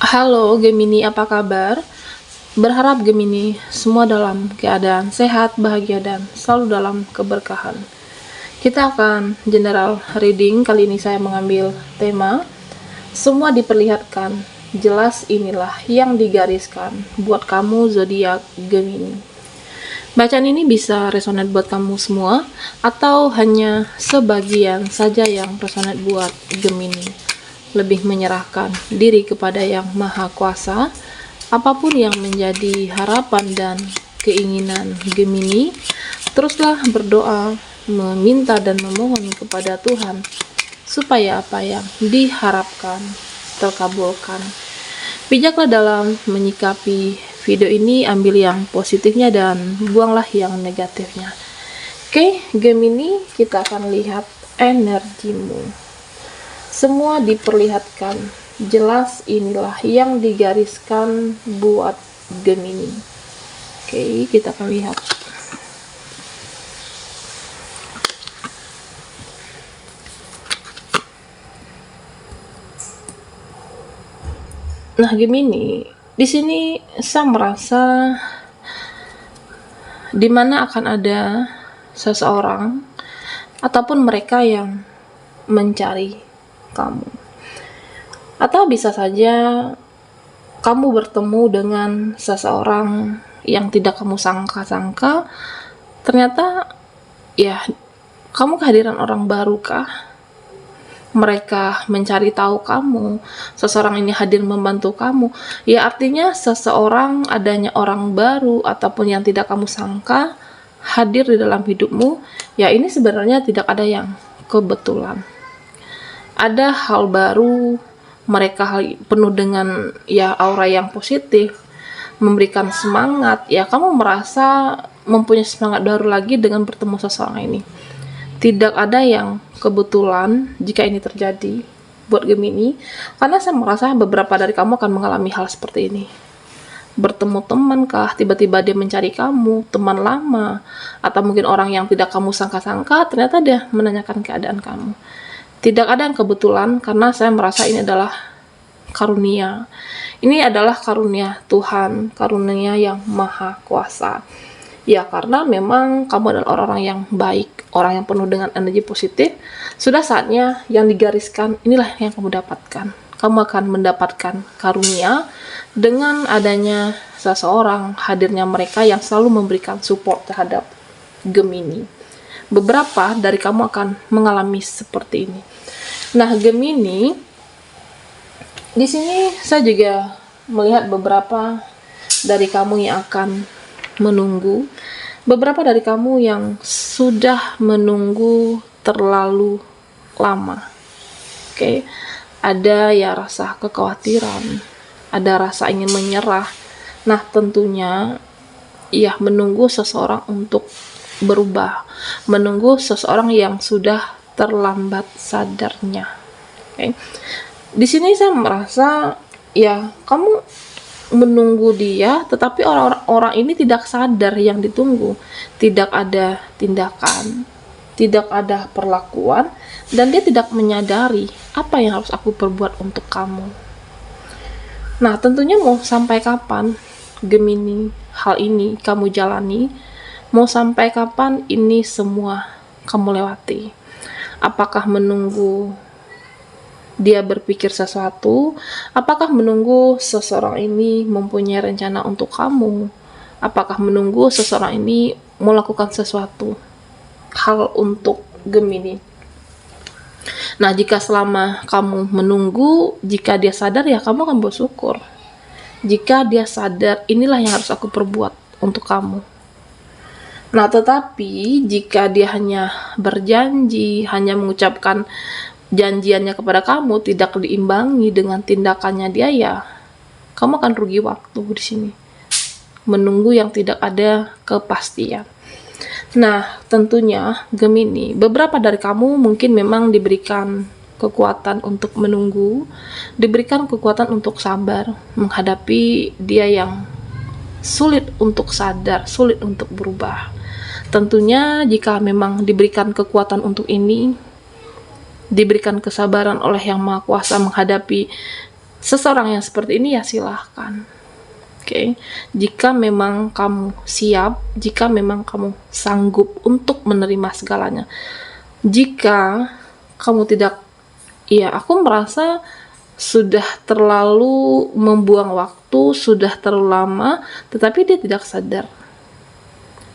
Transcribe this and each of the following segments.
Halo Gemini, apa kabar? Berharap Gemini semua dalam keadaan sehat, bahagia, dan selalu dalam keberkahan. Kita akan general reading. Kali ini saya mengambil tema semua diperlihatkan, jelas inilah yang digariskan buat kamu zodiak Gemini. Bacaan ini bisa resonate buat kamu semua atau hanya sebagian saja yang resonate buat Gemini. Lebih menyerahkan diri kepada Yang Maha Kuasa. Apapun yang menjadi harapan dan keinginan Gemini, teruslah berdoa, meminta dan memohon kepada Tuhan supaya apa yang diharapkan terkabulkan. Bijaklah dalam menyikapi video ini, ambil yang positifnya dan buanglah yang negatifnya. Oke, Gemini, kita akan lihat energimu. Semua diperlihatkan, jelas inilah yang digariskan buat Gemini. Oke, kita akan lihat. Nah, Gemini, di sini saya merasa dimana akan ada seseorang ataupun mereka yang mencari kamu, atau bisa saja kamu bertemu dengan seseorang yang tidak kamu sangka-sangka. Ternyata ya, kamu kehadiran orang baru kah? Mereka mencari tahu kamu, seseorang ini hadir membantu kamu. Ya, artinya seseorang, adanya orang baru ataupun yang tidak kamu sangka hadir di dalam hidupmu. Ya, ini sebenarnya tidak ada yang kebetulan. Ada hal baru, mereka penuh dengan ya aura yang positif, memberikan semangat. Ya, kamu merasa mempunyai semangat baru lagi dengan bertemu seseorang ini. Tidak ada yang kebetulan jika ini terjadi buat Gemini, karena saya merasa beberapa dari kamu akan mengalami hal seperti ini. Bertemu teman kah, tiba-tiba dia mencari kamu, teman lama, atau mungkin orang yang tidak kamu sangka-sangka, ternyata dia menanyakan keadaan kamu. Tidak ada yang kebetulan, karena saya merasa ini adalah karunia. Ini adalah karunia Tuhan, karunia yang maha kuasa. Ya, karena memang kamu adalah orang-orang yang baik, orang yang penuh dengan energi positif. Sudah saatnya yang digariskan, inilah yang kamu dapatkan. Kamu akan mendapatkan karunia dengan adanya seseorang, hadirnya mereka yang selalu memberikan support terhadap Gemini. Beberapa dari kamu akan mengalami seperti ini. Nah, Gemini, di sini saya juga melihat beberapa dari kamu yang akan menunggu. Beberapa dari kamu yang sudah menunggu terlalu lama. Oke. Ada ya rasa kekhawatiran, ada rasa ingin menyerah. Nah, tentunya ya menunggu seseorang untuk berubah, menunggu seseorang yang sudah terlambat sadarnya. Oke. Di sini saya merasa ya kamu menunggu dia, tetapi orang-orang ini tidak sadar yang ditunggu. Tidak ada tindakan, tidak ada perlakuan, dan dia tidak menyadari apa yang harus aku perbuat untuk kamu. Nah, tentunya mau sampai kapan Gemini hal ini kamu jalani? Mau sampai kapan ini semua kamu lewati? Apakah menunggu dia berpikir sesuatu? Apakah menunggu seseorang ini mempunyai rencana untuk kamu? Apakah menunggu seseorang ini melakukan sesuatu hal untuk Gemini? Nah, jika selama kamu menunggu, jika dia sadar, ya kamu akan bersyukur. Jika dia sadar, inilah yang harus aku perbuat untuk kamu. Nah, tetapi jika dia hanya berjanji, hanya mengucapkan janjiannya kepada kamu, tidak diimbangi dengan tindakannya dia, ya kamu akan rugi waktu di sini. Menunggu yang tidak ada kepastian. Nah, tentunya Gemini, beberapa dari kamu mungkin memang diberikan kekuatan untuk menunggu, diberikan kekuatan untuk sabar menghadapi dia yang sulit untuk sadar, sulit untuk berubah. Tentunya jika memang diberikan kekuatan untuk ini, diberikan kesabaran oleh Yang Maha Kuasa menghadapi seseorang yang seperti ini ya silahkan. Oke, jika memang kamu siap, jika memang kamu sanggup untuk menerima segalanya. Jika kamu tidak, ya aku merasa sudah terlalu membuang waktu, sudah terlalu lama, tetapi dia tidak sadar.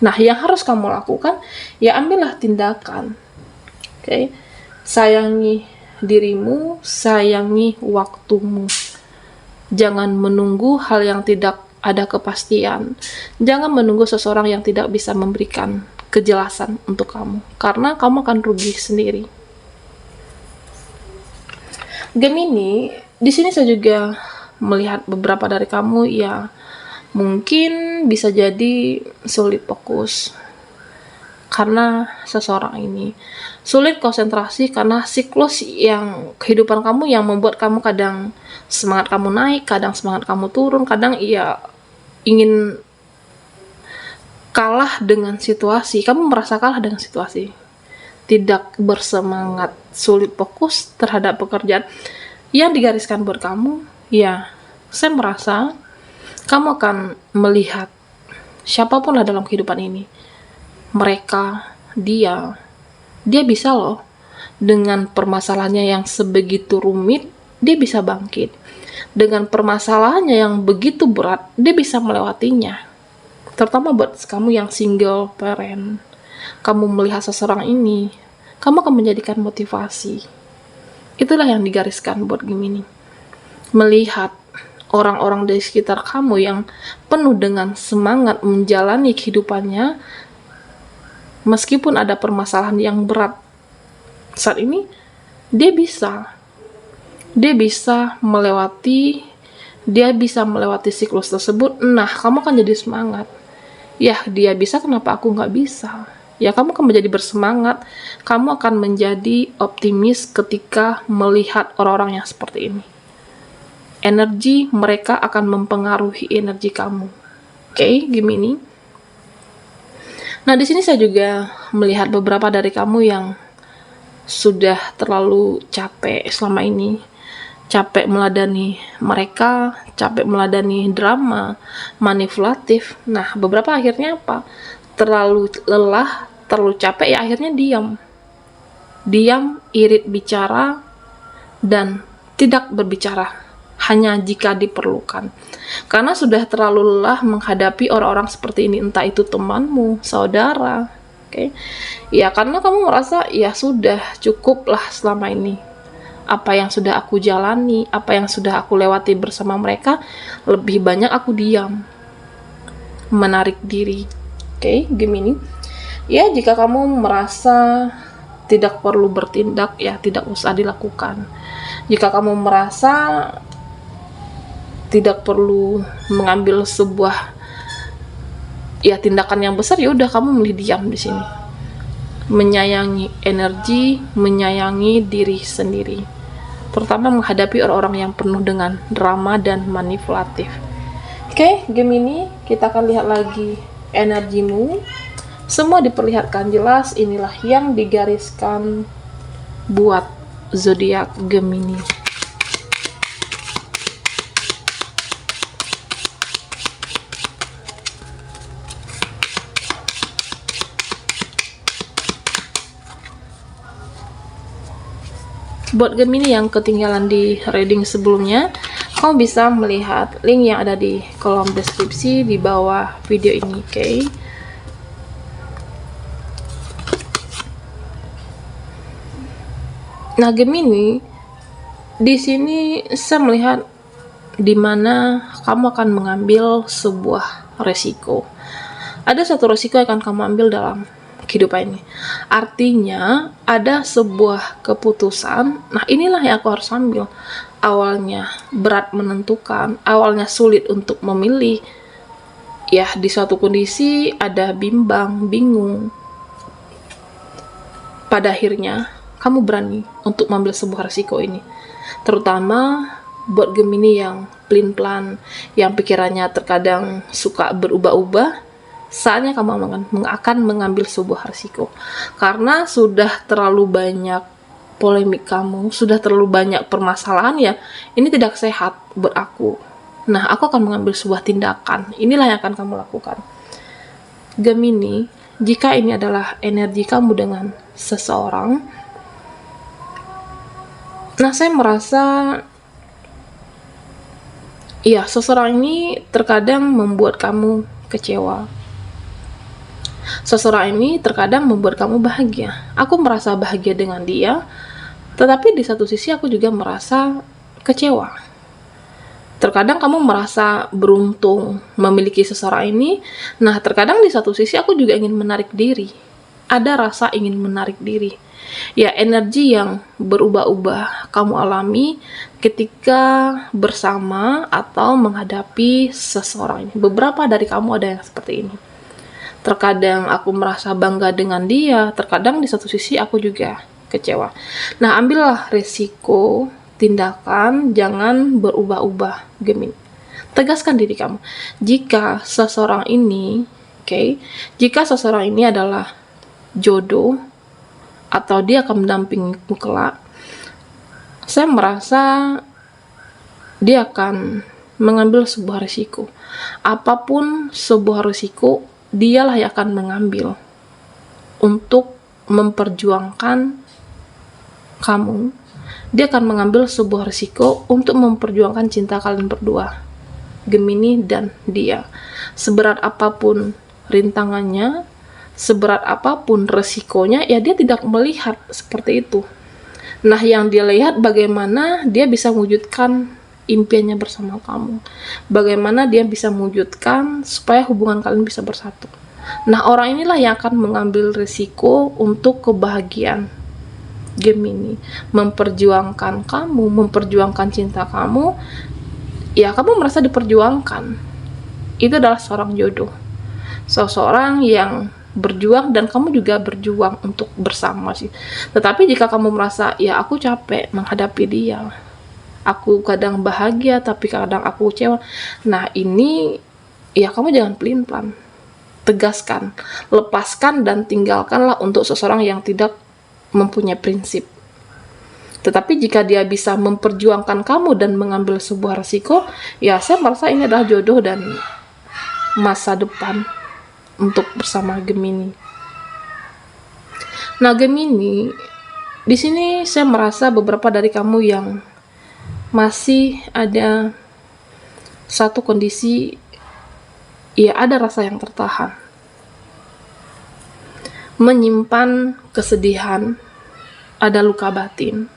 Nah, yang harus kamu lakukan, ya ambillah tindakan. Oke, sayangi dirimu, sayangi waktumu. Jangan menunggu hal yang tidak ada kepastian. Jangan menunggu seseorang yang tidak bisa memberikan kejelasan untuk kamu, karena kamu akan rugi sendiri. Gemini, di sini saya juga melihat beberapa dari kamu ya mungkin bisa jadi sulit fokus karena seseorang ini. Sulit konsentrasi karena siklus yang kehidupan kamu yang membuat kamu kadang semangat kamu naik, kadang semangat kamu turun, kadang ia ingin kalah dengan situasi. Kamu merasa kalah dengan situasi. Tidak bersemangat, sulit fokus terhadap pekerjaan yang digariskan buat kamu. Ya, saya merasa kamu akan melihat siapapun lah dalam kehidupan ini. Mereka, dia bisa loh dengan permasalahannya yang sebegitu rumit, dia bisa bangkit. Dengan permasalahannya yang begitu berat, dia bisa melewatinya. Terutama buat kamu yang single parent, kamu melihat seseorang ini, kamu akan menjadikan motivasi. Itulah yang digariskan buat Gemini. Melihat orang-orang dari sekitar kamu yang penuh dengan semangat menjalani kehidupannya, meskipun ada permasalahan yang berat saat ini, dia bisa melewati siklus tersebut. Nah, kamu akan jadi semangat. Ya, dia bisa, kenapa aku nggak bisa? Ya, kamu akan menjadi bersemangat. Kamu akan menjadi optimis ketika melihat orang-orang yang seperti ini. Energi mereka akan mempengaruhi energi kamu. Oke, Gemini. Nah, di sini saya juga melihat beberapa dari kamu yang sudah terlalu capek selama ini. Capek meladani mereka, capek meladani drama, manipulatif. Nah, beberapa akhirnya apa? Terlalu lelah, terlalu capek, ya akhirnya diam. Diam, irit bicara, dan tidak berbicara. Hanya jika diperlukan. Karena sudah terlalu lelah menghadapi orang-orang seperti ini, entah itu temanmu, saudara. Oke. Ya, karena kamu merasa ya sudah cukuplah selama ini. Apa yang sudah aku jalani, apa yang sudah aku lewati bersama mereka, lebih banyak aku diam. Menarik diri. Oke, Gemini. Ya, jika kamu merasa tidak perlu bertindak, ya tidak usah dilakukan. Jika kamu merasa tidak perlu mengambil sebuah tindakan yang besar, ya udah kamu milih diam di sini. Menyayangi energi, menyayangi diri sendiri. Terutama menghadapi orang-orang yang penuh dengan drama dan manipulatif. Oke, Gemini, kita akan lihat lagi energimu. Semua diperlihatkan jelas, inilah yang digariskan buat zodiak Gemini. Buat Gemini yang ketinggalan di reading sebelumnya, kamu bisa melihat link yang ada di kolom deskripsi di bawah video ini, oke? Nah, Gemini, di sini saya melihat di mana kamu akan mengambil sebuah resiko. Ada satu resiko yang akan kamu ambil dalam kehidupan ini. Artinya ada sebuah keputusan. Nah, inilah yang aku harus ambil. Awalnya berat menentukan, awalnya sulit untuk memilih. Ya, di suatu kondisi ada bimbang, bingung. Pada akhirnya kamu berani untuk mengambil sebuah resiko ini. Terutama buat Gemini yang pelin-pelan, yang pikirannya terkadang suka berubah-ubah. Saatnya kamu akan mengambil sebuah risiko, karena sudah terlalu banyak polemik kamu, sudah terlalu banyak permasalahan, ya ini tidak sehat buat aku. Nah, aku akan mengambil sebuah tindakan. Inilah yang akan kamu lakukan. Gemini, jika ini adalah energi kamu dengan seseorang, nah saya merasa ya seseorang ini terkadang membuat kamu kecewa. Seseorang ini terkadang membuat kamu bahagia. Aku merasa bahagia dengan dia, tetapi di satu sisi aku juga merasa kecewa. Terkadang kamu merasa beruntung memiliki seseorang ini. Nah, terkadang di satu sisi aku juga ingin menarik diri. Ada rasa ingin menarik diri. Ya, energi yang berubah-ubah kamu alami ketika bersama atau menghadapi seseorang ini. Beberapa dari kamu ada yang seperti ini. Terkadang aku merasa bangga dengan dia, terkadang di satu sisi aku juga kecewa. Nah, ambillah resiko tindakan, jangan berubah-ubah, Gemini. Tegaskan diri kamu. Jika seseorang ini, jika seseorang ini adalah jodoh atau dia akan mendampingimu kelak, saya merasa dia akan mengambil sebuah risiko. Apapun sebuah risiko, dialah yang akan mengambil untuk memperjuangkan kamu. Dia akan mengambil sebuah risiko untuk memperjuangkan cinta kalian berdua, Gemini dan dia. Seberat apapun rintangannya, seberat apapun resikonya, ya dia tidak melihat seperti itu. Nah, yang dia lihat bagaimana dia bisa mewujudkan impiannya bersama kamu. Bagaimana dia bisa mewujudkan supaya hubungan kalian bisa bersatu. Nah, orang inilah yang akan mengambil risiko untuk kebahagiaan Gemini. Memperjuangkan kamu, memperjuangkan cinta kamu. Ya, kamu merasa diperjuangkan. Itu adalah seorang jodoh. Seseorang yang berjuang dan kamu juga berjuang untuk bersama sih. Tetapi jika kamu merasa, ya aku capek menghadapi dia, aku kadang bahagia tapi kadang aku kecewa, nah ini ya kamu jangan pelin-pelan. Tegaskan, lepaskan dan tinggalkanlah untuk seseorang yang tidak mempunyai prinsip. Tetapi jika dia bisa memperjuangkan kamu dan mengambil sebuah resiko, ya saya merasa ini adalah jodoh dan masa depan untuk bersama Gemini. Nah, Gemini, di sini saya merasa beberapa dari kamu yang masih ada satu kondisi, ya ada rasa yang tertahan, menyimpan kesedihan, ada luka batin.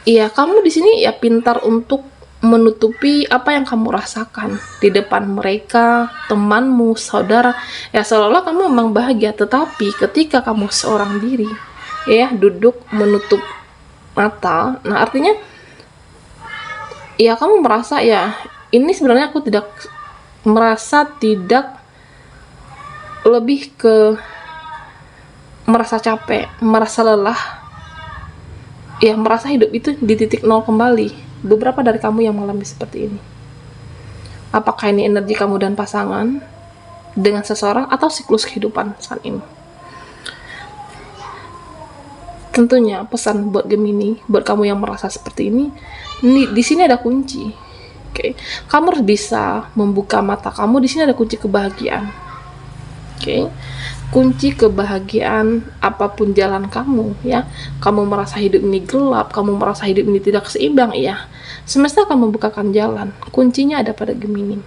Iya, kamu di sini ya pintar untuk menutupi apa yang kamu rasakan di depan mereka, temanmu, saudara. Ya seolah-olah kamu memang bahagia, tetapi ketika kamu seorang diri, ya duduk menutup mata, nah artinya ya kamu merasa ya ini sebenarnya aku tidak merasa, tidak, lebih ke merasa capek, merasa lelah, ya merasa hidup itu di titik nol kembali. Beberapa dari kamu yang mengalami seperti ini. Apakah ini energi kamu dan pasangan dengan seseorang atau siklus kehidupan saat ini? Tentunya pesan buat Gemini, buat kamu yang merasa seperti ini di sini ada kunci. Kamu harus bisa membuka mata kamu. Di sini ada kunci kebahagiaan. Kunci kebahagiaan apapun jalan kamu, ya. Kamu merasa hidup ini gelap, kamu merasa hidup ini tidak seimbang, ya. Semesta akan membukakan jalan. Kuncinya ada pada Gemini.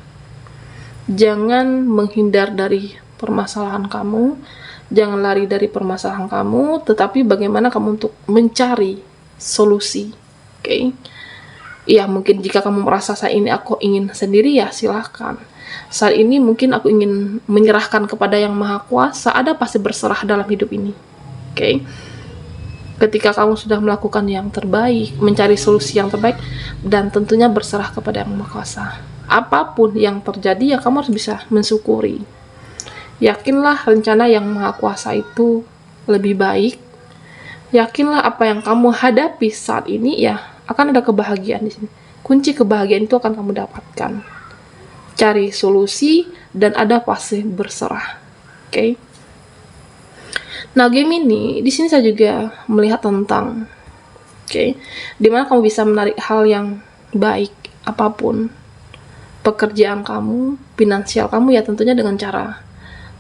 Jangan menghindar dari permasalahan kamu, jangan lari dari permasalahan kamu, tetapi bagaimana kamu untuk mencari solusi. Ya, mungkin jika kamu merasa saat ini aku ingin sendiri, ya silahkan. Saat ini mungkin aku ingin menyerahkan kepada Yang Maha Kuasa, ada pasti berserah dalam hidup ini. Ketika kamu sudah melakukan yang terbaik, mencari solusi yang terbaik, dan tentunya berserah kepada Yang Maha Kuasa. Apapun yang terjadi, ya kamu harus bisa mensyukuri. Yakinlah rencana Yang Maha Kuasa itu lebih baik. Yakinlah apa yang kamu hadapi saat ini, ya akan ada kebahagiaan di sini. Kunci kebahagiaan itu akan kamu dapatkan. Cari solusi dan ada pasti berserah. Nah, Gemini, di sini saya juga melihat tentang, dimana kamu bisa menarik hal yang baik, apapun, pekerjaan kamu, finansial kamu, ya tentunya dengan cara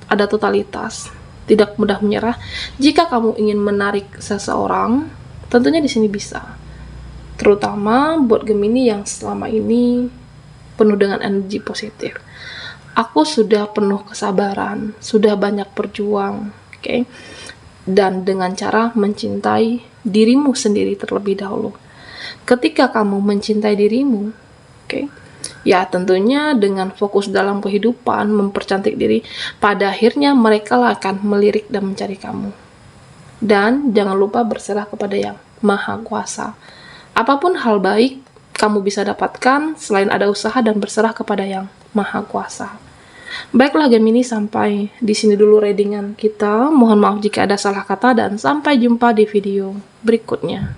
ada totalitas, tidak mudah menyerah. Jika kamu ingin menarik seseorang, tentunya di sini bisa. Terutama buat Gemini yang selama ini penuh dengan energi positif. Aku sudah penuh kesabaran, sudah banyak berjuang, dan dengan cara mencintai dirimu sendiri terlebih dahulu. Ketika kamu mencintai dirimu, ya tentunya dengan fokus dalam kehidupan, mempercantik diri, pada akhirnya mereka lah akan melirik dan mencari kamu. Dan jangan lupa berserah kepada Yang Maha Kuasa. Apapun hal baik kamu bisa dapatkan selain ada usaha dan berserah kepada Yang Maha Kuasa. Baiklah Gemini, sampai di sini dulu readingan kita. Mohon maaf jika ada salah kata dan sampai jumpa di video berikutnya.